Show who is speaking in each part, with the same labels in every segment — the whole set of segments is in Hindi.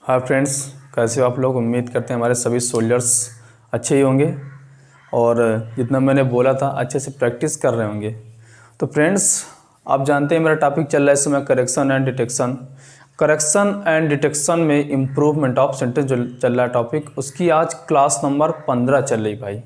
Speaker 1: हाय फ्रेंड्स, कैसे हो आप लोग। उम्मीद करते हैं हमारे सभी सोल्जर्स अच्छे ही होंगे और जितना मैंने बोला था अच्छे से प्रैक्टिस कर रहे होंगे। तो फ्रेंड्स, आप जानते हैं मेरा टॉपिक चल रहा है इस समय correction and detection. Correction and detection में इम्प्रूवमेंट ऑफ सेंटेंस जो चल रहा है टॉपिक, उसकी आज क्लास नंबर 15 चल रही भाई।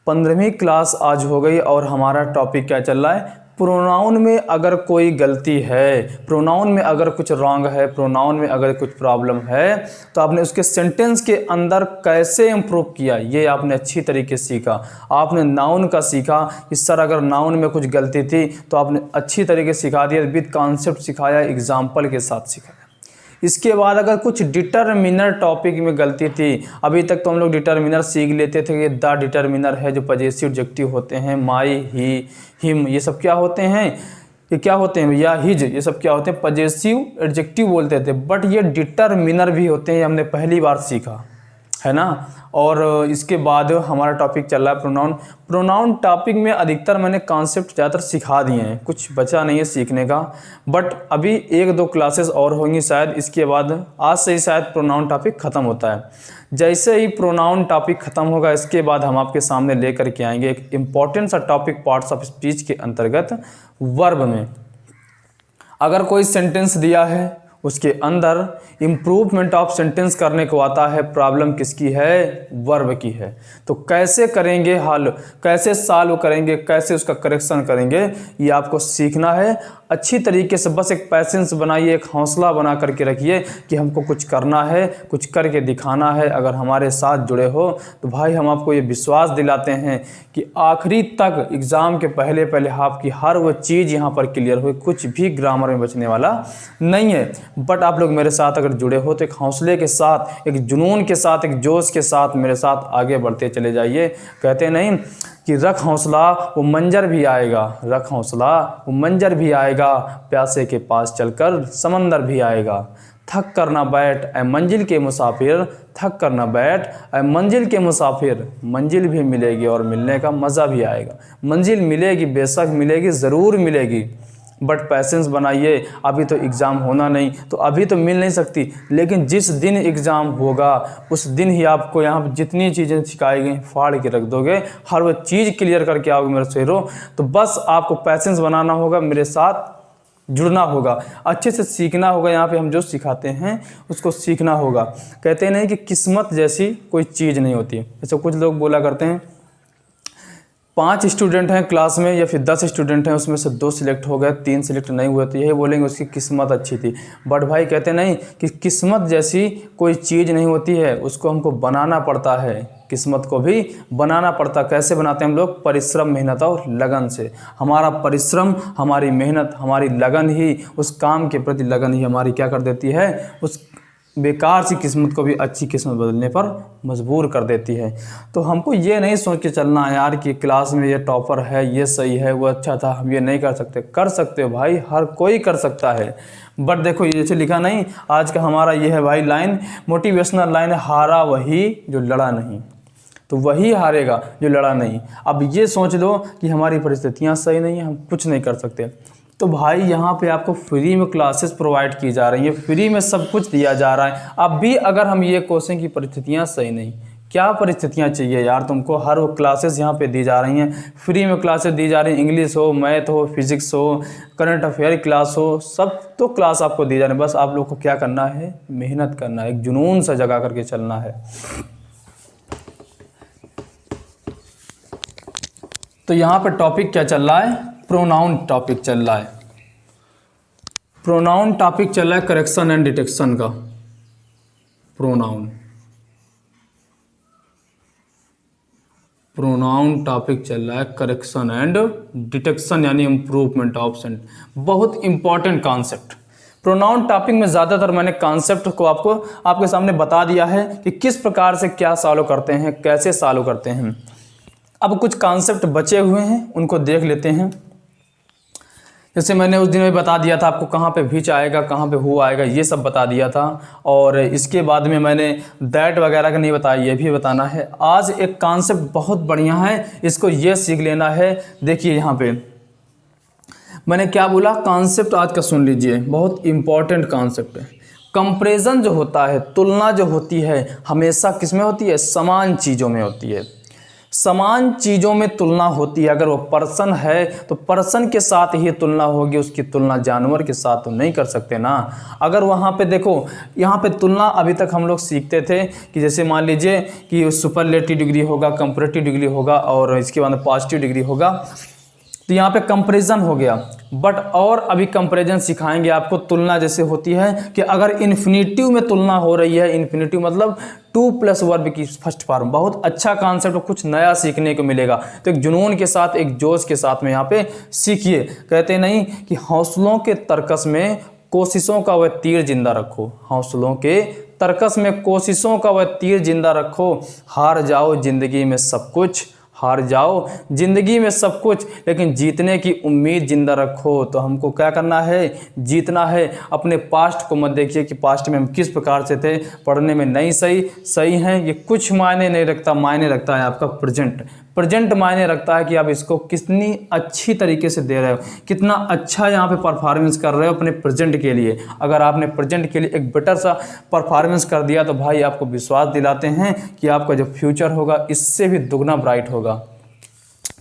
Speaker 1: 15वीं क्लास आज हो गई और हमारा टॉपिक क्या चल रहा है, प्रोनाउन में अगर कोई गलती है, प्रोनाउन में अगर कुछ रॉन्ग है, प्रोनाउन में अगर कुछ प्रॉब्लम है तो आपने उसके सेंटेंस के अंदर कैसे इम्प्रूव किया, ये आपने अच्छी तरीके से सीखा। आपने नाउन का सीखा कि सर अगर नाउन में कुछ गलती थी तो आपने अच्छी तरीके से सिखा दिया, विद कॉन्सेप्ट सिखाया, एग्जाम्पल के साथ सिखाया। इसके बाद अगर कुछ डिटरमिनर टॉपिक में गलती थी, अभी तक तो हम लोग डिटरमिनर सीख लेते थे कि द डिटरमिनर है जो पजेसिव एडजेक्टिव होते हैं, माई, ही, हिम, ये सब क्या होते हैं, ये क्या होते हैं भैया, हिज, ये सब क्या होते हैं, पजेसिव एडजेक्टिव बोलते थे। बट ये डिटरमिनर भी होते हैं, हमने पहली बार सीखा है ना। और इसके बाद हमारा टॉपिक चल रहा है प्रोनाउन। प्रोनाउन टॉपिक में अधिकतर मैंने कॉन्सेप्ट ज़्यादातर सिखा दिए हैं, कुछ बचा नहीं है सीखने का। बट अभी 1-2 क्लासेस और होंगी शायद, इसके बाद आज से ही शायद प्रोनाउन टॉपिक ख़त्म होता है। जैसे ही प्रोनाउन टॉपिक ख़त्म होगा इसके बाद हम आपके सामने लेकर के आएंगे एक इम्पॉर्टेंट सा टॉपिक पार्ट्स ऑफ स्पीच के अंतर्गत, वर्ब में। अगर कोई सेंटेंस दिया है उसके अंदर इम्प्रूवमेंट ऑफ सेंटेंस करने को आता है, प्रॉब्लम किसकी है, वर्ब की है। तो कैसे करेंगे हल, कैसे सॉल्व करेंगे, कैसे उसका करेक्शन करेंगे, ये आपको सीखना है अच्छी तरीके से। बस एक पैसेंस बनाइए, एक हौसला बना करके रखिए कि हमको कुछ करना है, कुछ करके दिखाना है। अगर हमारे साथ जुड़े हो तो भाई हम आपको ये विश्वास दिलाते हैं कि आखिरी तक एग्ज़ाम के पहले पहले आपकी हर वो चीज़ यहाँ पर क्लियर हो, कुछ भी ग्रामर में बचने वाला नहीं है। बट आप लोग मेरे साथ अगर जुड़े हो तो एक हौसले के साथ, एक जुनून के साथ, एक जोश के साथ मेरे साथ आगे बढ़ते चले जाइए। कहते नहीं कि रख हौसला वो मंजर भी आएगा, रख हौसला वो मंजर भी आएगा, प्यासे के पास चलकर समंदर भी आएगा। थक कर ना बैठ ऐ मंजिल के मुसाफिर, थक कर ना बैठ ऐ मंजिल के मुसाफिर, मंजिल भी मिलेगी और मिलने का मज़ा भी आएगा। मंजिल मिलेगी, बेशक मिलेगी, ज़रूर मिलेगी, बट पैसेंस बनाइए। अभी तो एग्ज़ाम होना नहीं तो अभी तो मिल नहीं सकती, लेकिन जिस दिन एग्ज़ाम होगा उस दिन ही आपको यहाँ जितनी चीज़ें सिखाई गई फाड़ के रख दोगे, हर वो चीज़ क्लियर करके आओगे मेरे शेरों। तो बस आपको पैसेंस बनाना होगा, मेरे साथ जुड़ना होगा, अच्छे से सीखना होगा। यहाँ पे हम जो सिखाते हैं उसको सीखना होगा। कहते नहीं कि किस्मत जैसी कोई चीज़ नहीं होती। जैसे कुछ लोग बोला करते हैं 5 स्टूडेंट हैं क्लास में या फिर 10 स्टूडेंट हैं, उसमें से 2 सिलेक्ट हो गए, 3 सिलेक्ट नहीं हुए, तो यही बोलेंगे उसकी किस्मत अच्छी थी। बट भाई कहते नहीं कि किस्मत जैसी कोई चीज़ नहीं होती है, उसको हमको बनाना पड़ता है, किस्मत को भी बनाना पड़ता। कैसे बनाते हैं हम लोग, परिश्रम, मेहनत और लगन से। हमारा परिश्रम, हमारी मेहनत, हमारी लगन ही, उस काम के प्रति लगन ही हमारी क्या कर देती है, उस बेकार सी किस्मत को भी अच्छी किस्मत बदलने पर मजबूर कर देती है। तो हमको ये नहीं सोच के चलना है यार कि क्लास में ये टॉपर है, ये सही है, वो अच्छा था, हम ये नहीं कर सकते। कर सकते हो भाई, हर कोई कर सकता है। बट देखो ये जैसे लिखा नहीं, आज का हमारा ये है भाई लाइन, मोटिवेशनल लाइन है, हारा वही जो लड़ा नहीं। तो वही हारेगा जो लड़ा नहीं। अब ये सोच लो कि हमारी परिस्थितियाँ सही नहीं हैं, हम कुछ नहीं कर सकते। तो भाई यहाँ पे आपको फ्री में क्लासेस प्रोवाइड की जा रही हैं, फ्री में सब कुछ दिया जा रहा है। अब भी अगर हम ये कोसें कि परिस्थितियाँ सही नहीं, क्या परिस्थितियाँ चाहिए यार तुमको, हर वो क्लासेस यहाँ पे दी जा रही हैं, फ्री में क्लासेस दी जा रही हैं। इंग्लिश हो, मैथ हो, फिजिक्स हो, करंट अफेयर क्लास हो, सब तो क्लास आपको दी जा रही है। बस आप लोग को क्या करना है, मेहनत करना है, एक जुनून सा जगा करके चलना है। तो यहाँ पर टॉपिक क्या चल रहा है, प्रोनाउन टॉपिक चल रहा है। प्रोनाउन टॉपिक चल रहा है करेक्शन एंड डिटेक्शन का। प्रोनाउन टॉपिक चल रहा है करेक्शन एंड डिटेक्शन, यानी इम्प्रूवमेंट ऑफ सेंटेंस। बहुत इंपॉर्टेंट कॉन्सेप्ट। प्रोनाउन टॉपिक में ज़्यादातर मैंने कॉन्सेप्ट को आपको आपके सामने बता दिया है कि किस प्रकार से क्या सॉल्व करते हैं, कैसे सॉल्व करते हैं। अब कुछ कॉन्सेप्ट बचे हुए हैं, उनको देख लेते हैं। जैसे मैंने उस दिन में बता दिया था आपको कहाँ पे विच आएगा, कहाँ पे हु आएगा, ये सब बता दिया था। और इसके बाद में मैंने दैट वगैरह का नहीं बताया, ये भी बताना है। आज एक कॉन्सेप्ट बहुत बढ़िया है, इसको ये सीख लेना है। देखिए यहाँ पे मैंने क्या बोला, कॉन्सेप्ट आज का सुन लीजिए, बहुत इंपॉर्टेंट कॉन्सेप्ट है। कंपैरिजन जो होता है, तुलना जो होती है, हमेशा किस में होती है? समान चीज़ों में होती है। समान चीज़ों में तुलना होती है। अगर वो पर्सन है तो पर्सन के साथ ही तुलना होगी, उसकी तुलना जानवर के साथ तो नहीं कर सकते ना। अगर वहाँ पे देखो, यहाँ पे तुलना अभी तक हम लोग सीखते थे कि जैसे मान लीजिए कि सुपरलेटिव डिग्री होगा, कंपैरेटिव डिग्री होगा और इसके बाद पॉजिटिव डिग्री होगा, तो यहाँ पे कंपैरिजन हो गया। बट और अभी कंपैरिजन सिखाएंगे आपको। तुलना जैसे होती है कि अगर इन्फिनेटिव में तुलना हो रही है, इन्फिनेटिव मतलब 2+ वर्ब की फर्स्ट फॉर्म। बहुत अच्छा कॉन्सेप्ट, कुछ नया सीखने को मिलेगा। तो एक जुनून के साथ, एक जोश के साथ में यहाँ पे सीखिए। कहते नहीं कि हौसलों के तरकस में कोशिशों का वह तीर जिंदा रखो, हौसलों के तरकस में कोशिशों का वह तीर जिंदा रखो, हार जाओ जिंदगी में सब कुछ, हार जाओ जिंदगी में सब कुछ, लेकिन जीतने की उम्मीद जिंदा रखो। तो हमको क्या करना है? जीतना है। अपने पास्ट को मत देखिए कि पास्ट में हम किस प्रकार से थे, पढ़ने में नहीं सही हैं, ये कुछ मायने नहीं रखता। मायने रखता है आपका प्रेजेंट मायने रखता है कि आप इसको कितनी अच्छी तरीके से दे रहे हो, कितना अच्छा यहाँ पे परफॉर्मेंस कर रहे हो अपने प्रेजेंट के लिए। अगर आपने प्रेजेंट के लिए एक बेटर सा परफॉर्मेंस कर दिया तो भाई आपको विश्वास दिलाते हैं कि आपका जो फ्यूचर होगा इससे भी दुगना ब्राइट होगा।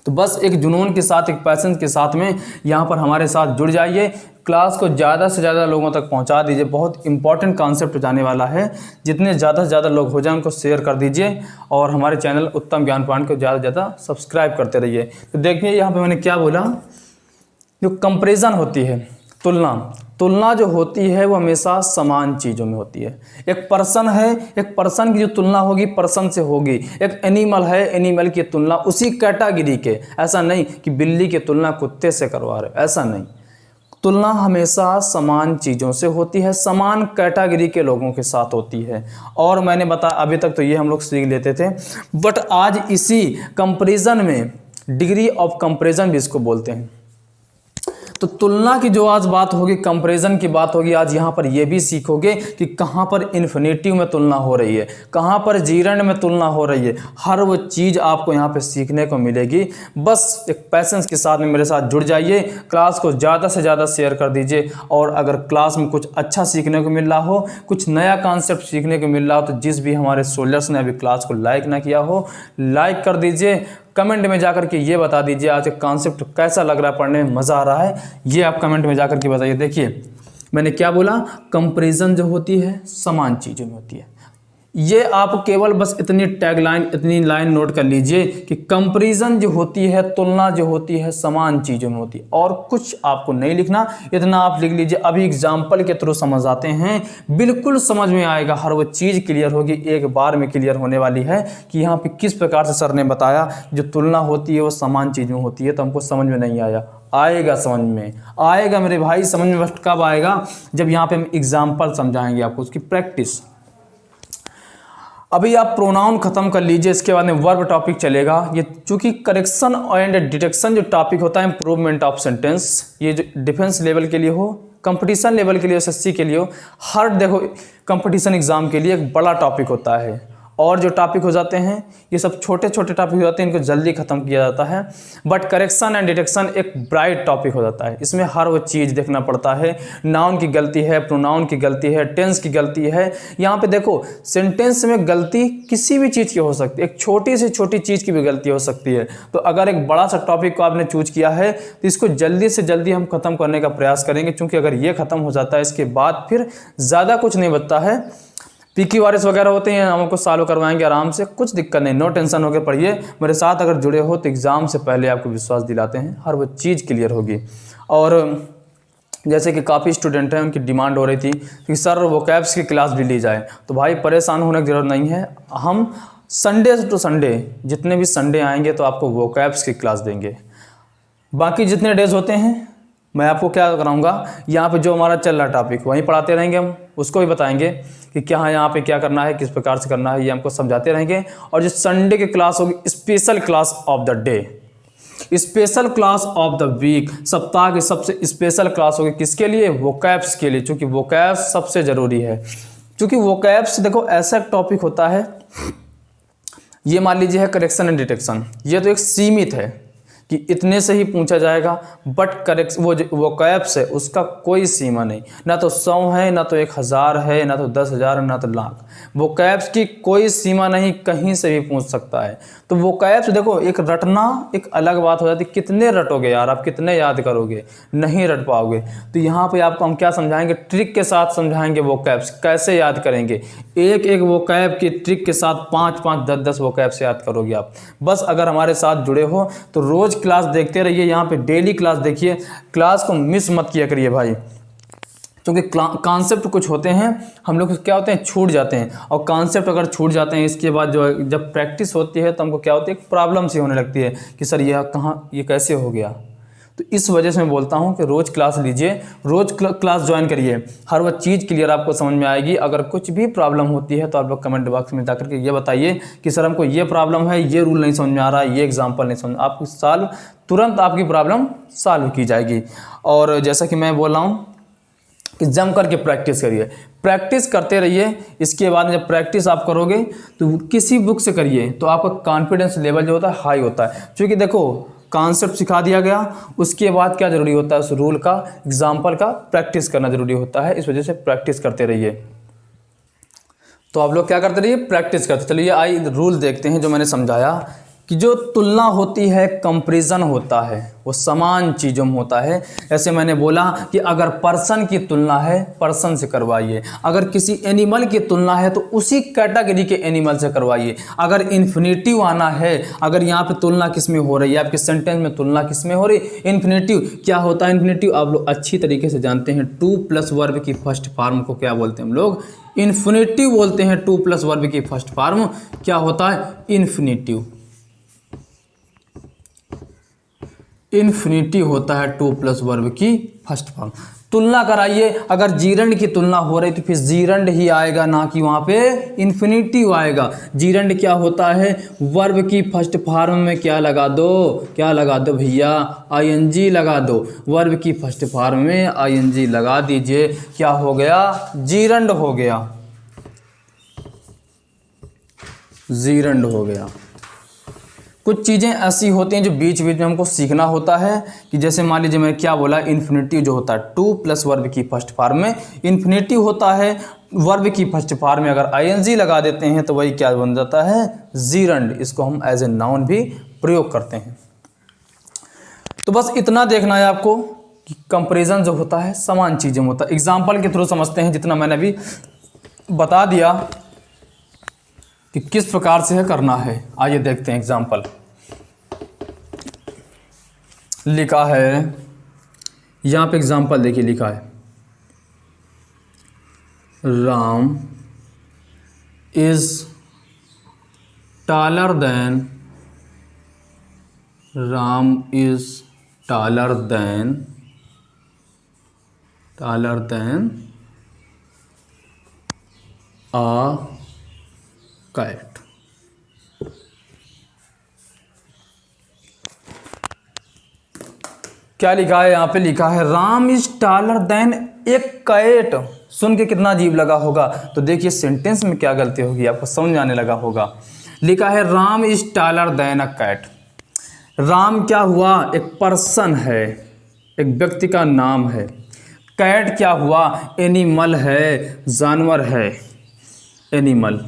Speaker 1: तो बस एक जुनून के साथ, एक पैशन के साथ में यहाँ पर हमारे साथ जुड़ जाइए। क्लास को ज़्यादा से ज़्यादा लोगों तक पहुँचा दीजिए। बहुत इंपॉर्टेंट कॉन्सेप्ट जाने वाला है। जितने ज़्यादा से ज़्यादा लोग हो जाए उनको शेयर कर दीजिए और हमारे चैनल उत्तम ज्ञान पॉइंट को ज़्यादा से ज़्यादा सब्सक्राइब करते रहिए। तो देखिए यहाँ पे मैंने क्या बोला, जो कंपैरिजन होती है, तुलना जो होती है वो हमेशा समान चीज़ों में होती है। एक पर्सन है, एक पर्सन की जो तुलना होगी पर्सन से होगी। एक एनिमल है, एनिमल की तुलना उसी कैटेगरी के, ऐसा नहीं कि बिल्ली की तुलना कुत्ते से करवा रहे, ऐसा नहीं। तुलना हमेशा समान चीज़ों से होती है, समान कैटेगरी के लोगों के साथ होती है। और मैंने बताया अभी तक तो ये हम लोग सीख लेते थे, बट आज इसी कंपैरिजन में डिग्री ऑफ कंपैरिजन भी इसको बोलते हैं। तो तुलना की जो आज बात होगी, कंपैरिजन की बात होगी, आज यहाँ पर ये भी सीखोगे कि कहाँ पर इन्फिनेटिव में तुलना हो रही है, कहाँ पर जीरंड में तुलना हो रही है। हर वो चीज़ आपको यहाँ पे सीखने को मिलेगी। बस एक पैशंस के साथ में मेरे साथ जुड़ जाइए। क्लास को ज़्यादा से ज़्यादा शेयर कर दीजिए। और अगर क्लास में कुछ अच्छा सीखने को मिल रहा हो, कुछ नया कॉन्सेप्ट सीखने को मिल रहा हो, तो जिस भी हमारे सोल्जर्स ने अभी क्लास को लाइक ना किया हो, लाइक कर दीजिए। कमेंट में जाकर के ये बता दीजिए आज का कॉन्सेप्ट कैसा लग रहा है, पढ़ने में मज़ा आ रहा है, ये आप कमेंट में जाकर के बताइए। देखिए मैंने क्या बोला, कंपैरिजन जो होती है समान चीज़ों में होती है। ये आप केवल बस इतनी टैगलाइन, इतनी लाइन नोट कर लीजिए कि कंपैरिजन जो होती है, तुलना जो होती है समान चीज़ों में होती है। और कुछ आपको नहीं लिखना, इतना आप लिख लीजिए। अभी एग्जाम्पल के थ्रू समझ आते हैं, बिल्कुल समझ में आएगा। हर वो चीज़ क्लियर होगी, एक बार में क्लियर होने वाली है कि यहाँ पे किस प्रकार से सर ने बताया जो तुलना होती है वो समान चीज़ में होती है। तो हमको समझ में नहीं आया, आएगा समझ में, आएगा मेरे भाई समझ में। बस कब आएगा? जब यहाँ पे हम एग्जाम्पल समझाएंगे आपको, उसकी प्रैक्टिस। अभी आप प्रोनाउन खत्म कर लीजिए, इसके बाद में वर्ब टॉपिक चलेगा। ये चूंकि करेक्शन एंड डिटेक्शन जो टॉपिक होता है, इंप्रूवमेंट ऑफ सेंटेंस, ये जो डिफेंस लेवल के लिए हो, कंपटीशन लेवल के लिए, एसएससी के लिए हो, हर देखो कंपटीशन एग्जाम के लिए एक बड़ा टॉपिक होता है। और जो टॉपिक हो जाते हैं ये सब छोटे छोटे टॉपिक हो जाते हैं, इनको जल्दी खत्म किया जाता है। बट करेक्शन एंड डिटेक्शन एक ब्राइट टॉपिक हो जाता है। इसमें हर वो चीज़ देखना पड़ता है। नाउन की गलती है, प्रोनाउन की गलती है, टेंस की गलती है। यहाँ पे देखो सेंटेंस में गलती किसी भी चीज़ की हो सकती है, एक छोटी से छोटी चीज़ की भी गलती हो सकती है। तो अगर एक बड़ा सा टॉपिक को आपने चूज किया है तो इसको जल्दी से जल्दी हम खत्म करने का प्रयास करेंगे, क्योंकि अगर ये खत्म हो जाता है इसके बाद फिर ज़्यादा कुछ नहीं बचता है। PQRS वगैरह होते हैं, हम आपको सॉल्व करवाएंगे आराम से, कुछ दिक्कत नहीं, नो टेंशन होकर पढ़िए। मेरे साथ अगर जुड़े हो तो एग्ज़ाम से पहले आपको विश्वास दिलाते हैं हर वो चीज़ क्लियर होगी। और जैसे कि काफ़ी स्टूडेंट हैं, उनकी डिमांड हो रही थी कि सर वोकैब्स की क्लास भी ली जाए, तो भाई परेशान होने की ज़रूरत नहीं है। हम संडे टू संडे, जितने भी संडे आएंगे तो आपको वोकैब्स की क्लास देंगे। बाकी जितने डेज होते हैं मैं आपको क्या कराऊंगा, यहाँ पे जो हमारा चल रहा टॉपिक वहीं पढ़ाते रहेंगे, हम उसको भी बताएंगे कि क्या है यहाँ पे क्या करना है, किस प्रकार से करना है, ये हमको समझाते रहेंगे। और जो संडे की क्लास होगी special class of the day, special class of the week, सप्ताह की सबसे स्पेशल क्लास होगी किसके लिए? वोकैब्स के लिए, क्योंकि वोकैब्स सबसे ज़रूरी है। क्योंकि वोकैब्स देखो ऐसा टॉपिक होता है, ये मान लीजिए है करेक्शन एंड डिटेक्शन, ये तो एक सीमित है, कि इतने से ही पूछा जाएगा, बट करेक्ट वो कैप्स है उसका कोई सीमा नहीं, ना तो 100 है, ना तो 1000 है, ना तो 10,000 है, ना तो लाख। वो कैप्स की कोई सीमा नहीं, कहीं से भी पूछ सकता है। तो वो कैप्स देखो, एक रटना एक अलग बात हो जाती है, कितने रटोगे यार आप, कितने याद करोगे, नहीं रट पाओगे। तो यहाँ पे आपको हम क्या समझाएंगे, ट्रिक के साथ समझाएंगे वो कैप्स कैसे याद करेंगे। एक एक वो कैप की ट्रिक के साथ 5-5, 10-10 वो कैप्स याद करोगे आप। बस अगर हमारे साथ जुड़े हो तो रोज क्लास देखते रहिए, यहाँ पे डेली क्लास देखिए, क्लास को मिस मत किया करिए भाई, क्योंकि कॉन्सेप्ट कुछ होते हैं हम लोग क्या होते हैं, छूट जाते हैं। और कॉन्सेप्ट अगर छूट जाते हैं, इसके बाद जो है जब प्रैक्टिस होती है तो हमको क्या होती है, एक प्रॉब्लम सी होने लगती है कि सर यह कहाँ, ये कैसे हो गया। तो इस वजह से मैं बोलता हूँ कि रोज़ क्लास लीजिए, रोज़ क्लास ज्वाइन करिए, हर वह चीज़ क्लियर आपको समझ में आएगी। अगर कुछ भी प्रॉब्लम होती है तो आप लोग कमेंट बॉक्स में जाकर के ये बताइए कि सर हमको ये प्रॉब्लम है, ये रूल नहीं समझ में आ रहा है, ये एग्जाम्पल नहीं समझ, आपकी सॉल्व तुरंत आपकी प्रॉब्लम सॉल्व की जाएगी। और जैसा कि मैं बोल रहा हूँ कि जम करके प्रैक्टिस करिए, प्रैक्टिस करते रहिए। इसके बाद जब प्रैक्टिस आप करोगे तो किसी बुक से करिए तो आपका कॉन्फिडेंस लेवल जो होता है हाई होता है, क्योंकि देखो कॉन्सेप्ट सिखा दिया गया, उसके बाद क्या जरूरी होता है, उस रूल का एग्जाम्पल का प्रैक्टिस करना जरूरी होता है। इस वजह से प्रैक्टिस करते रहिए। तो आप लोग क्या करते रहिए, प्रैक्टिस करते चलिए। आई रूल देखते हैं जो मैंने समझाया कि जो तुलना होती है, कंपैरिजन होता है, वो समान चीज़ों में होता है। ऐसे मैंने बोला कि अगर पर्सन की तुलना है, पर्सन से करवाइए। अगर किसी एनिमल की तुलना है तो उसी कैटेगरी के एनिमल से करवाइए। अगर इन्फिनेटिव आना है, अगर यहाँ पे तुलना किस में हो रही है, आपके सेंटेंस में तुलना किस में हो रही, इन्फिनेटिव क्या होता है। इन्फिनेटिव आप लोग अच्छी तरीके से जानते हैं, 2+ वर्ब की फर्स्ट फॉर्म को क्या बोलते हैं हम लोग, इन्फिनेटिव बोलते हैं। 2+ वर्ब की फर्स्ट फॉर्म क्या होता है, इन्फिनेटिव। इन्फिनिटी होता है 2+ वर्ब की फर्स्ट फॉर्म। तुलना कराइए, अगर जीरंड की तुलना हो रही तो फिर जीरंड ही आएगा, ना कि वहाँ पे इन्फिनिटिव आएगा। जीरंड क्या होता है, वर्ब की फर्स्ट फॉर्म में क्या लगा दो, क्या लगा दो भैया, आईएनजी लगा दो। वर्ब की फर्स्ट फॉर्म में आईएनजी लगा दीजिए, क्या हो गया, जीरंड हो गया, जीरंड हो गया। कुछ चीज़ें ऐसी होती हैं जो बीच बीच में हमको सीखना होता है, कि जैसे मान लीजिए मैंने क्या बोला, इन्फिनिटिव जो होता है 2+ वर्ब की फर्स्ट फॉर्म में इन्फिनिटिव होता है। वर्ब की फर्स्ट फॉर्म में अगर आईएनजी लगा देते हैं तो वही क्या बन जाता है, जीरंड। इसको हम एज ए नाउन भी प्रयोग करते हैं। तो बस इतना देखना है आपको कि कंपेरिजन जो होता है समान चीज़ें में होता है। एग्जाम्पल के थ्रू समझते हैं, जितना मैंने अभी बता दिया कि किस प्रकार से है करना है। आइए देखते हैं एग्जाम्पल। लिखा है यहाँ पे, एग्जाम्पल देखिए, लिखा है Ram is taller than, Ram is taller than a cat। क्या लिखा है यहाँ पे, लिखा है Ram is taller than a cat. सुन के कितना अजीब लगा होगा, तो देखिए सेंटेंस में क्या गलती होगी आपको समझ आने लगा होगा। लिखा है Ram is taller than a cat. Ram क्या हुआ, एक पर्सन है, एक व्यक्ति का नाम है। कैट क्या हुआ, एनिमल है, जानवर है, एनिमल।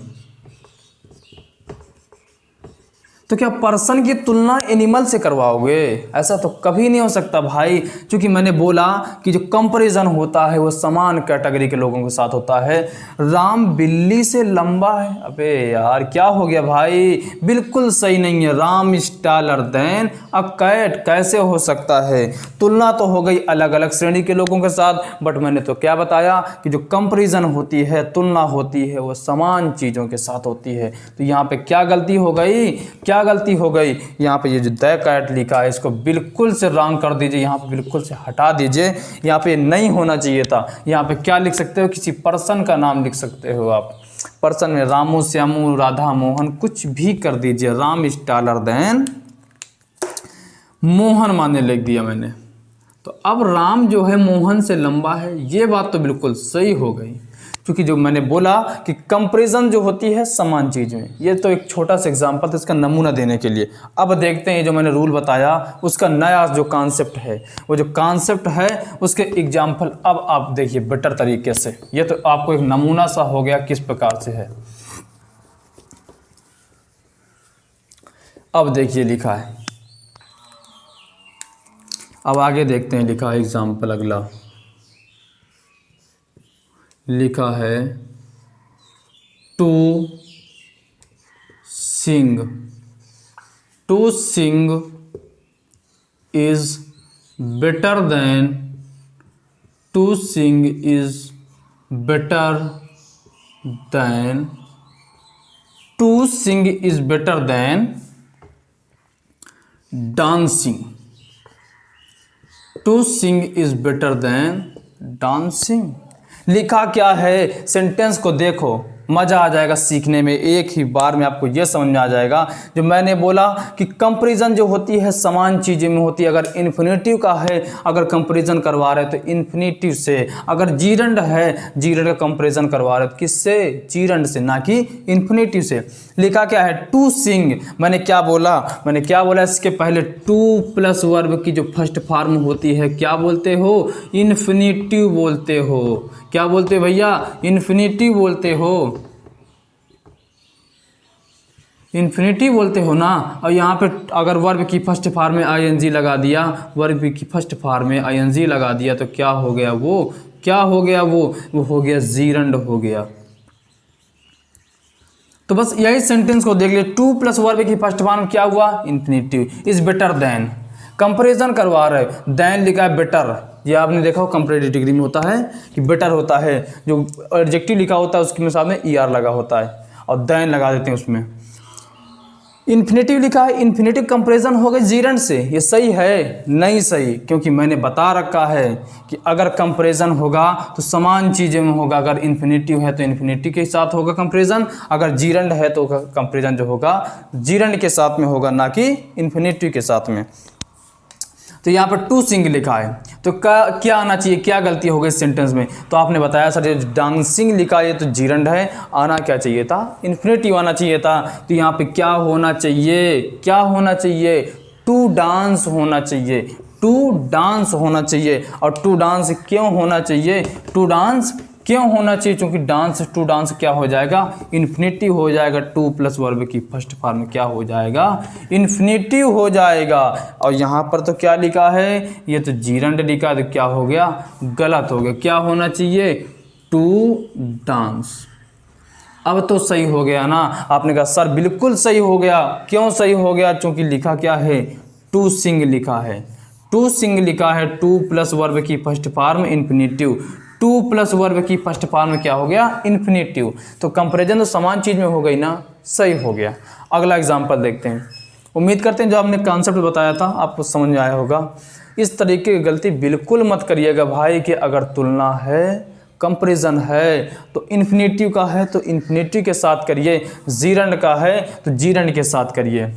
Speaker 1: तो क्या पर्सन की तुलना एनिमल से करवाओगे, ऐसा तो कभी नहीं हो सकता भाई। क्योंकि मैंने बोला कि जो कंपैरिजन होता है वो समान कैटेगरी के लोगों के साथ होता है। राम बिल्ली से लंबा है, अबे यार क्या हो गया भाई, बिल्कुल सही नहीं है। Ram is taller than a cat, कैसे हो सकता है, तुलना तो हो गई अलग अलग श्रेणी के लोगों के साथ। बट मैंने तो क्या बताया कि जो कंपैरिजन होती है, तुलना होती है, वो समान चीज़ों के साथ होती है। तो यहाँ पे क्या गलती हो गई, क्या गलती हो गई, यहाँ पे ये जो द कैट लिखा है इसको बिल्कुल से रॉन्ग कर दीजिए, यहाँ पे बिल्कुल से हटा दीजिए, यहाँ पे नहीं होना चाहिए था। यहाँ पे क्या लिख सकते हो, किसी पर्सन का नाम लिख सकते हो आप। पर्सन में रामू, श्यामू, राधा, मोहन कुछ भी कर दीजिए। Ram is taller then Mohan माने लिख दिया मैंने। तो अब राम जो है मोहन से लंबा है, ये बात तो बिल्कुल सही हो गई, क्योंकि जो मैंने बोला कि कंपैरिजन जो होती है समान चीज़ में, ये तो एक छोटा सा एग्जांपल था इसका नमूना देने के लिए। अब देखते हैं जो मैंने रूल बताया उसका नया जो कॉन्सेप्ट है, वो जो कॉन्सेप्ट है उसके एग्जांपल अब आप देखिए बेटर तरीके से। ये तो आपको एक नमूना सा हो गया किस प्रकार से है। अब देखिए लिखा है, अब आगे देखते हैं लिखा है एग्जाम्पल अगला लिखा है to sing is better than to sing is better than to sing is better than dancing. To sing is better than dancing. लिखा क्या है, सेंटेंस को देखो, मज़ा आ जाएगा सीखने में, एक ही बार में आपको यह समझ में आ जाएगा। जो मैंने बोला कि कंपैरिजन जो होती है समान चीज़ों में होती है। अगर इन्फिनेटिव का है, अगर कंपैरिजन करवा रहे तो इन्फिनेटिव से, अगर जीरंड है जीरंड का कंपैरिजन करवा रहे तो किससे, जीरंड से, ना कि इन्फिनेटिव से। लिखा क्या है, टू सिंग। मैंने क्या बोला इसके पहले टू प्लस वर्ब की जो फर्स्ट फॉर्म होती है क्या बोलते हो, इन्फिनेटिव बोलते हो। क्या बोलते हो भैया, इन्फिनेटिव बोलते हो, इन्फिनेटिव बोलते हो ना। और यहाँ पे अगर वर्ब की फर्स्ट फॉर्म में आईएनजी लगा दिया, वर्ब की फर्स्ट फॉर्म में आईएनजी लगा दिया तो क्या हो गया, वो क्या हो गया, वो हो गया जीरंड हो गया। तो बस यही सेंटेंस को देख ले, टू प्लस वर्ब की फर्स्ट फॉर्म क्या हुआ, infinitive. Is better then, comparison करवा रहे, देन लिखा है बेटर। ये आपने देखा हो कंपैरेटिव डिग्री में होता है कि बेटर होता है, जो एडजेक्टिव लिखा होता है उसके सामने ईआर लगा होता है और देन लगा देते हैं उसमें। इन्फिनेटिव लिखा है, इन्फिनेटिव कंपैरिजन हो गए जीरंड से। ये सही है, नहीं सही, क्योंकि मैंने बता रखा है कि अगर कंपैरिजन होगा तो समान चीज़ों में होगा। अगर इन्फिनेटिव है तो इन्फिनेटिव के साथ होगा कंपैरिजन, अगर जीरंड है तो कंपैरिजन जो होगा जीरंड के साथ में होगा, ना कि इन्फिनेटिव के साथ में। तो यहाँ पर टू सिंग लिखा है तो क्या आना चाहिए, क्या गलती हो गई इस सेंटेंस में। तो आपने बताया सर ये डांसिंग लिखा है तो जीरंड है, आना क्या चाहिए था, इन्फिनेटिव आना चाहिए था। तो यहाँ पे क्या होना चाहिए, क्या होना चाहिए, टू डांस होना चाहिए, टू डांस होना चाहिए। और टू डांस क्यों होना चाहिए, टू डांस क्यों होना चाहिए, क्योंकि डांस टू डांस क्या हो जाएगा, इन्फिनेटिव हो जाएगा। टू प्लस वर्ब की फर्स्ट फॉर्म क्या हो जाएगा, इन्फिनेटिव हो जाएगा। और यहाँ पर तो क्या लिखा है, ये तो जीरंड लिखा, तो क्या हो गया, गलत हो गया। क्या होना चाहिए, टू डांस। अब तो सही हो गया ना। आपने कहा सर बिल्कुल सही हो गया, क्यों सही हो गया, क्योंकि लिखा क्या है, टू सिंग लिखा है, टू सिंग लिखा है, टू प्लस वर्ब की first form infinitive, two plus verb की फर्स्ट फॉर्म में क्या हो गया, इन्फिनेटिव। तो कंपैरिजन तो समान चीज़ में हो गई ना, सही हो गया। अगला एग्जांपल देखते हैं। उम्मीद करते हैं जो आपने कॉन्सेप्ट बताया था आपको समझ में आया होगा। इस तरीके की गलती बिल्कुल मत करिएगा भाई कि अगर तुलना है, कंपैरिजन है तो इन्फिनेटिव का है तो इन्फिनेटिव के साथ करिए, जीरंड का है तो जीरंड के साथ करिए।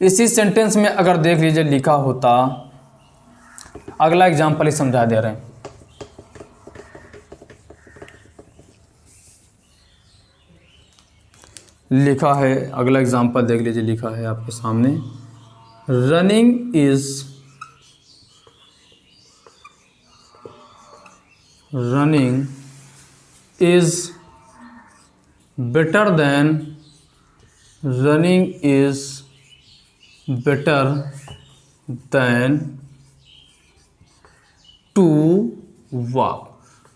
Speaker 1: इसी सेंटेंस में अगर देख लीजिए लिखा होता, अगला एग्जाम्पल ही समझा दे रहे हैं। लिखा है, अगला एग्जाम्पल देख लीजिए, लिखा है आपके सामने, running is better than to walk.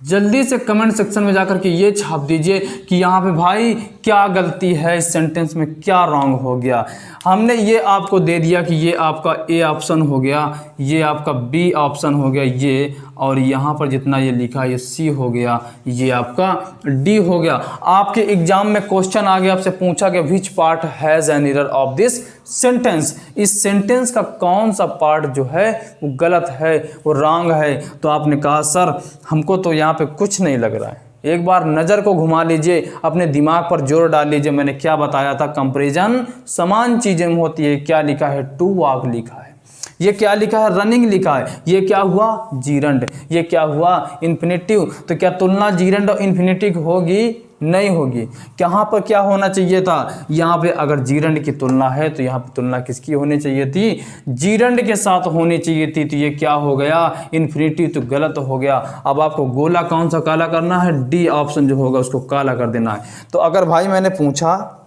Speaker 1: जल्दी से कमेंट सेक्शन में जाकर के ये छाप दीजिए कि यहाँ पे भाई क्या गलती है, इस सेंटेंस में क्या रॉन्ग हो गया। हमने ये आपको दे दिया कि ये आपका ए ऑप्शन हो गया, ये आपका बी ऑप्शन हो गया, ये, और यहाँ पर जितना ये लिखा है ये सी हो गया, ये आपका डी हो गया। आपके एग्जाम में क्वेश्चन आ गया, आपसे पूछा गया which part has an error of this sentence. इस सेंटेंस का कौन सा पार्ट जो है वो गलत है, वो रॉन्ग है। तो आपने कहा सर हमको तो यहाँ पे कुछ नहीं लग रहा है। एक बार नज़र को घुमा लीजिए, अपने दिमाग पर जोर डाल लीजिए। मैंने क्या बताया था, कंपैरिजन समान चीज़ें में होती है। क्या लिखा है, टू वॉक लिखा है। ये क्या लिखा है, रनिंग लिखा है, ये क्या हुआ, जीरंड, ये क्या हुआ, इन्फिनेटिव। तो क्या तुलना जीरंड और इन्फिनेटिव होगी, नहीं होगी। यहाँ पर क्या होना चाहिए था, यहाँ पे अगर जीरंड की तुलना है तो यहाँ पे तुलना किसकी होनी चाहिए थी, जीरंड के साथ होनी चाहिए थी। तो ये क्या हो गया, इन्फिनेटिव, तो गलत हो गया। अब आपको गोला कौन सा काला करना है, डी ऑप्शन जो होगा उसको काला कर देना है। तो अगर भाई मैंने पूछा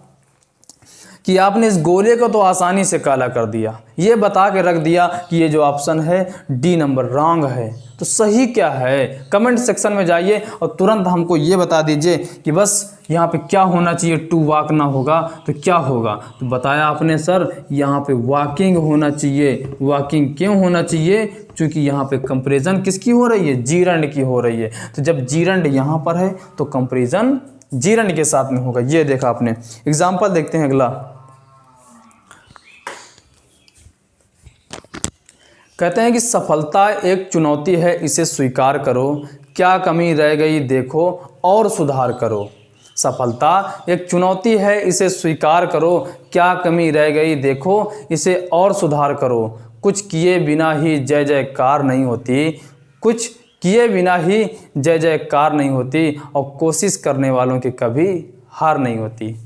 Speaker 1: कि आपने इस गोले को तो आसानी से काला कर दिया, ये बता के रख दिया कि ये जो ऑप्शन है डी नंबर रॉन्ग है, तो सही क्या है, कमेंट सेक्शन में जाइए और तुरंत हमको ये बता दीजिए कि बस यहाँ पे क्या होना चाहिए, टू वॉक ना होगा तो क्या होगा। तो बताया आपने सर यहाँ पे वॉकिंग होना चाहिए। वॉकिंग क्यों होना चाहिए, क्योंकि यहाँ पे कंपैरिजन किसकी हो रही है, जीरंड की हो रही है। तो जब जीरंड यहाँ पर है तो कंपैरिजन जीरंड के साथ में होगा। ये देखा आपने। एग्जाम्पल देखते हैं अगला। कहते हैं कि सफलता एक चुनौती है, इसे स्वीकार करो, क्या कमी रह गई देखो और सुधार करो। सफलता एक चुनौती है, इसे स्वीकार करो, क्या कमी रह गई देखो इसे और सुधार करो। कुछ किए बिना ही जय जयकार नहीं होती, कुछ किए बिना ही जय जयकार नहीं होती, और कोशिश करने वालों की कभी हार नहीं होती।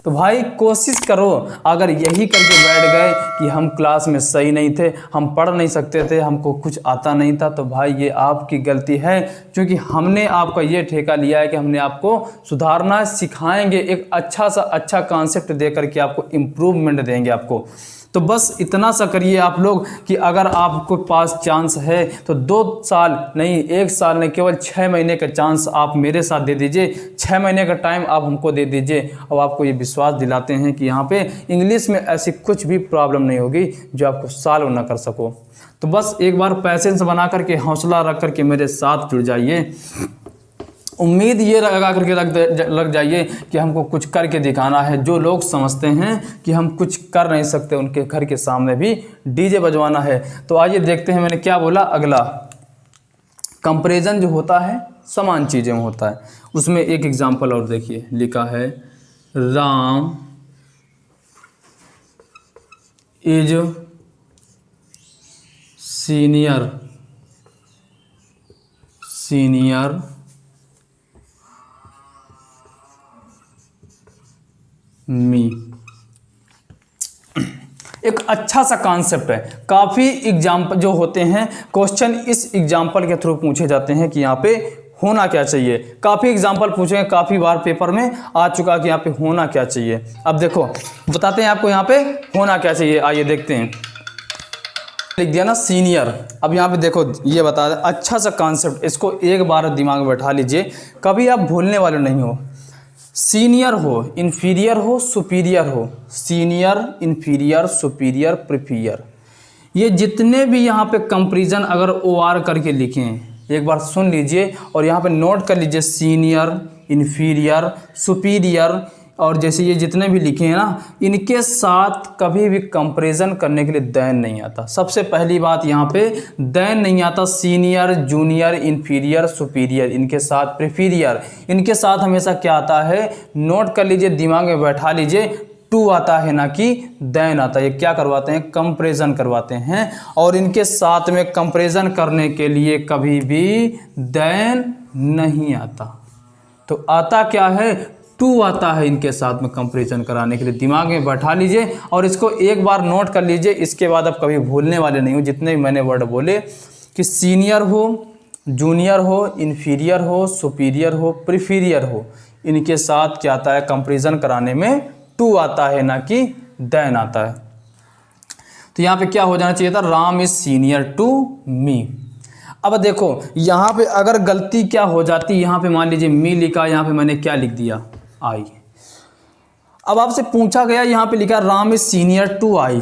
Speaker 1: तो भाई कोशिश करो। अगर यही करके बैठ गए कि हम क्लास में सही नहीं थे, हम पढ़ नहीं सकते थे, हमको कुछ आता नहीं था, तो भाई ये आपकी गलती है, क्योंकि हमने आपका ये ठेका लिया है कि हमने आपको सुधारना सिखाएंगे, एक अच्छा सा अच्छा कॉन्सेप्ट दे करके आपको इम्प्रूवमेंट देंगे आपको। तो बस इतना सा करिए आप लोग कि अगर आपको पास चांस है तो 2 साल नहीं, 1 साल नहीं, केवल 6 महीने का चांस आप मेरे साथ दे दीजिए। 6 महीने का टाइम आप हमको दे दीजिए और आपको ये विश्वास दिलाते हैं कि यहाँ पे इंग्लिश में ऐसी कुछ भी प्रॉब्लम नहीं होगी जो आपको सॉल्व ना कर सको। तो बस एक बार पैसेंस बना करके, हौसला रख करके मेरे साथ जुड़ जाइए। उम्मीद ये लगा करके लग जाइए कि हमको कुछ करके दिखाना है। जो लोग समझते हैं कि हम कुछ कर नहीं सकते, उनके घर के सामने भी डीजे बजवाना है। तो आइए देखते हैं मैंने क्या बोला। अगला, कंपैरिजन जो होता है समान चीज़ें में होता है। उसमें एक एग्जांपल और देखिए, लिखा है राम इज सीनियर मी। एक अच्छा सा कॉन्सेप्ट है। काफ़ी एग्जाम्पल जो होते हैं, क्वेश्चन इस एग्जाम्पल के थ्रू पूछे जाते हैं कि यहाँ पे होना क्या चाहिए। काफ़ी एग्जाम्पल पूछे, काफ़ी बार पेपर में आ चुका कि यहाँ पे होना क्या चाहिए। अब देखो बताते हैं आपको यहाँ पे होना क्या चाहिए। आइए देखते हैं। लिख दिया ना सीनियर। अब यहाँ पे देखो ये बता दें, अच्छा सा कॉन्सेप्ट, इसको एक बार दिमाग में बैठा लीजिए, कभी आप भूलने वाले नहीं हो। सीनियर हो, इन्फीरियर हो, सुपीरियर हो, सीनियर, इन्फीरियर, सुपीरियर, प्रीफियर, ये जितने भी यहाँ पे कंपैरिजन अगर OR करके लिखें, एक बार सुन लीजिए और यहाँ पे नोट कर लीजिए। सीनियर, इन्फीरियर, सुपीरियर और जैसे ये जितने भी लिखे हैं ना, इनके साथ कभी भी कंपैरिजन करने के लिए देन नहीं आता। सबसे पहली बात यहाँ पे देन नहीं आता। सीनियर, जूनियर, इन्फीरियर, सुपीरियर, इनके साथ प्रीफिरियर, इनके साथ हमेशा क्या आता है, नोट कर लीजिए, दिमाग में बैठा लीजिए, टू आता है ना कि देन आता है। ये क्या करवाते हैं, कंपैरिजन करवाते हैं। और इनके साथ में कंपैरिजन करने के लिए कभी भी देन नहीं आता। तो आता क्या है, टू आता है इनके साथ में कंपैरिजन कराने के लिए। दिमाग में बैठा लीजिए और इसको एक बार नोट कर लीजिए। इसके बाद आप कभी भूलने वाले नहीं हो। जितने भी मैंने वर्ड बोले कि सीनियर हो, जूनियर हो, इन्फीरियर हो, सुपीरियर हो, प्रीफिरियर हो, इनके साथ क्या आता है, कंपैरिजन कराने में टू आता है ना कि देन आता है। तो यहाँ पे क्या हो जाना चाहिए था, Ram is senior to me. अब देखो यहाँ पे अगर गलती क्या हो जाती, यहाँ पे मान लीजिए मी लिखा, यहाँ पे मैंने क्या लिख दिया, आई। अब आपसे पूछा गया, यहाँ पे लिखा राम इज सीनियर टू आई।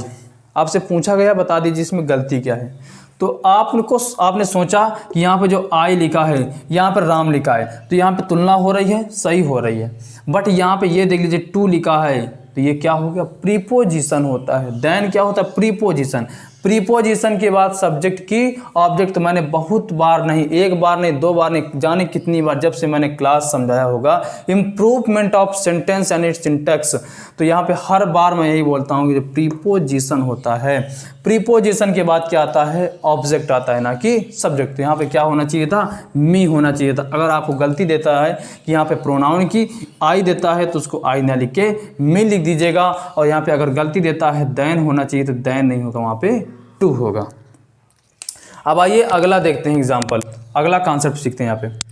Speaker 1: आपसे पूछा गया बता दीजिए इसमें गलती क्या है। तो आपने सोचा कि यहाँ पे जो आई लिखा है, यहाँ पर राम लिखा है, तो यहाँ पे तुलना हो रही है, सही हो रही है। बट यहाँ पे ये देख लीजिए टू लिखा है, तो ये क्या हो गया, प्रीपोजिशन होता है। देन क्या होता है, प्रीपोजिशन। प्रीपोजिशन के बाद सब्जेक्ट की ऑब्जेक्ट तो मैंने बहुत बार नहीं, एक बार नहीं, दो बार नहीं, जाने कितनी बार जब से मैंने क्लास समझाया होगा improvement of sentence and it's syntax, तो यहाँ पे हर बार मैं यही बोलता हूँ कि जो प्रीपोजिशन होता है, प्रीपोजिशन के बाद क्या आता है, ऑब्जेक्ट आता है ना कि सब्जेक्ट। तो यहाँ पे क्या होना चाहिए था, मी होना चाहिए था। अगर आपको गलती देता है कि यहाँ पे प्रोनाउन की आई देता है तो उसको आई ना लिख के मी लिख दीजिएगा, और यहाँ पे अगर गलती देता है देन होना चाहिए तो देन नहीं होगा, वहाँ पे टू होगा। अब आइए अगला देखते हैं एग्जाम्पल, अगला कॉन्सेप्ट सीखते हैं यहाँ पे।